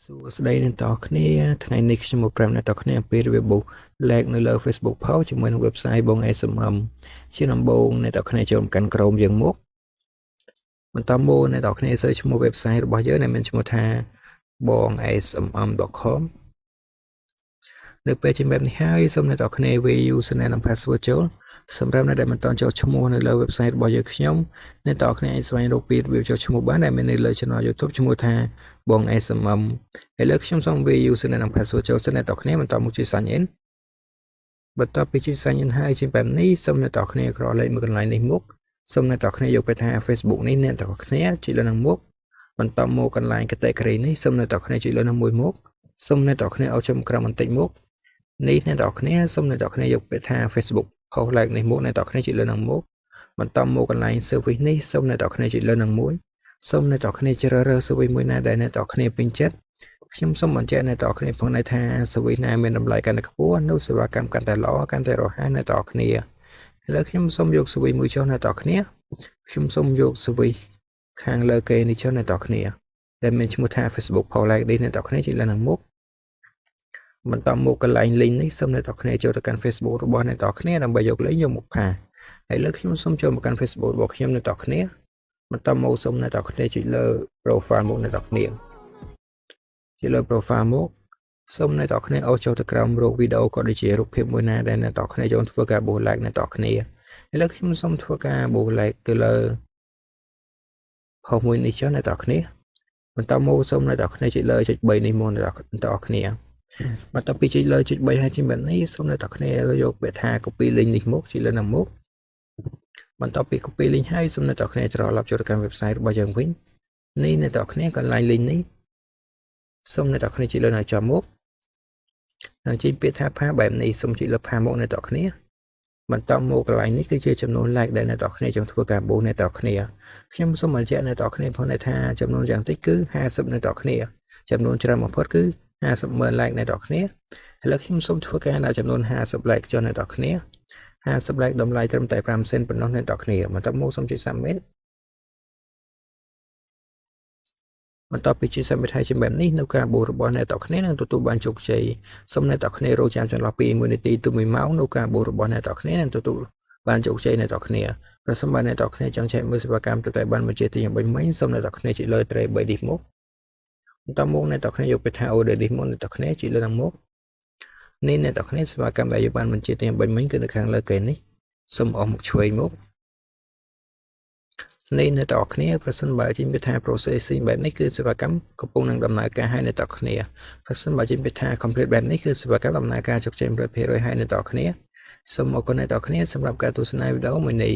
សួស្តីអ្នកនរគ្នាថ្ងៃនេះខ្ញុំមកប្រាប់អ្នកនរគ្នាអំពីរបៀប like នៅលើ Facebook Page ជាមួយនឹង website បង SMM ជាដំបូងអ្នកនរគ្នាចូលកាន់ Chrome យើងមកបន្តមកអ្នកនរគ្នា search ឈ្មោះ website របស់យើងដែលមានឈ្មោះថា bongsmm.com នៅពេលជា web នេះហើយសូមអ្នកនរគ្នាវាយ username និង password ចូលសម្រាប់អ្នកដែលមិនទាន់ចូលឈ្មោះនៅលើ website របស់យើងខ្ញុំអ្នកនរគ្នាអាចស្វែងរកពីរបៀបចូលឈ្មោះបានដែលមាននៅលើ channel YouTube ឈ្មោះថាបង SMM ឥឡូវខ្ញុំសូមវាយ username និង password ចូលសិនអ្នកនរគ្នាបន្តមកជួយ sign in បន្ទាប់ពីជួយ sign in ហើយជាបែបនេះសូមអ្នកនរគ្នាក្រឡេកមកកន្លែងនេះមកសូមអ្នកនរគ្នាយកបេថា Facebook នេះអ្នកនរគ្នាចុចលើនឹងមុខបន្តមកកន្លែង category នេះសូមអ្នកនរគ្នាចុចលើនឹងមួយមុខសូមអ្នកនរគ្នាឲ្យចំក្រោមបន្តិចមុខនេះអ្នកនរគ្នាសូមអ្នកនរគ្នាយកបេថា Facebook post like នេះមកអ្នកនរគ្នាចុចលើនឹងមុខបន្តមកកន្លែង service នេះសូមអ្នកនរគ្នាចុចលើនឹងមួយសូមអ្នកនរគ្នាជ្រើសរើស service មួយណាដែលអ្នកនរគ្នាពេញចិត្តខ្ញុំសូមបញ្ជាក់អ្នកនរគ្នាផងដែរថា service ណាមានតម្លៃកាន់តែខ្ពស់នោះសេវាកម្មកាន់តែល្អកាន់តែរហ័សអ្នកនរគ្នាឥឡូវខ្ញុំសូមយក service មួយចុះអ្នកនរគ្នាខ្ញុំសូមយក service ខាងលើគេនេះចុះអ្នកនរគ្នាដែលមានឈ្មោះថា Facebook post like នេះអ្នកនរគ្នាចុចលើនឹងមុខបន្តមកកន្លែង link នេះសូមអ្នកនរគ្នាចូលទៅកាន់ Facebook របស់អ្នកនរគ្នាដើម្បីយក link យកមកផាហើយលើខ្ញុំសូមចូលមកកាន់ Facebook របស់ខ្ញុំអ្នកនរគ្នាបន្តមកសូមអ្នកនរគ្នាចុចលើ profile មកអ្នកនរគ្នាចុចលើ profile មកសូមអ្នកនរគ្នាអូសចូលទៅក្រោមរកវីដេអូក៏ដូចជារូបភាពមួយណាដែលអ្នកនរគ្នាចូលធ្វើការបូស like អ្នកនរគ្នាឥឡូវខ្ញុំសូមធ្វើការបូស like ទៅលើ post មួយនេះចុះអ្នកនរគ្នាបន្តមកសូមអ្នកនរគ្នាចុចលើចុច3នេះមកអ្នកនរគ្នាបន្ទាប់ពីចុចលើចុច3ហើយជាបែបនេះសូមអ្នកនរគ្នាយកបេថា copy link នេះមកចុចលើនឹងមកបន្ទាប់ពី copy link ហើយសូមអ្នកនរគ្នាត្រឡប់ចូលទៅកាន់ website របស់យើងវិញនេះអ្នកនរគ្នាកន្លែង link នេះសូមអ្នកនរគ្នាចុចលើនៅចំមុខនឹងចេញពាក្យថាផាបែបនេះសូមចុចលើផាមកអ្នកនរគ្នាបន្តមកកន្លែងនេះគឺជាចំនួន like ដែលអ្នកនរគ្នាចង់ធ្វើការបូសអ្នកនរគ្នាខ្ញុំសូមបញ្ជាក់អ្នកនរគ្នាផងថាចំនួនយ៉ាងតិចគឺ50អ្នកនរគ្នាចំនួនច្រើនបំផុតគឺ50,000 like អ្នកនរគ្នាឥឡូវខ្ញុំសូមធ្វើការដាក់ចំនួន50 like ចុះអ្នកនរគ្នា50 like តម្លៃត្រឹមតែ5 cent ប៉ុណ្ណោះអ្នកនរគ្នាបន្ទាប់មកសូមចុច submit បន្ទាប់ពីជួយ submit ហើយជាបែបនេះនៅការបូសរបស់អ្នកនរគ្នានឹងទទួលបានជោគជ័យសូមអ្នកនរគ្នារងចាំចន្លោះពី1នាទីទៅ1ម៉ោងនៅការបូសរបស់អ្នកនរគ្នានឹងទទួលបានជោគជ័យអ្នកនរគ្នាប្រសិនបើអ្នកនរគ្នាចង់ចែកមើលសេវាកម្មទៅតែបានបញ្ជាទីយ៉ាងបាញ់មិញសូមអ្នកនរគ្នាចុចលើ tray 3នេះមកបន្តមកអ្នកនរគ្នាយកបេថា order នេះមកអ្នកនរគ្នាចុចលើនឹងមកនេះអ្នកនរគ្នាសេវាកម្មដែលយើងបានបញ្ជាទីយ៉ាងបាញ់មិញគឺនៅខាងលើគេនេះសូមអស់មកឆ្វេងមកនេះអ្នកនរគ្នាប្រសិនបើចេញពីថា processing បែបនេះគឺសេវាកម្មកំពុងនឹងដំណើរការឲ្យអ្នកនរគ្នាប្រសិនបើចេញពីថា complete បែបនេះគឺសេវាកម្មដំណើរការជោគជ័យ 100% ឲ្យអ្នកនរគ្នាសូមអរគុណអ្នកនរគ្នាសម្រាប់ការទស្សនាវីដេអូមួយនេះ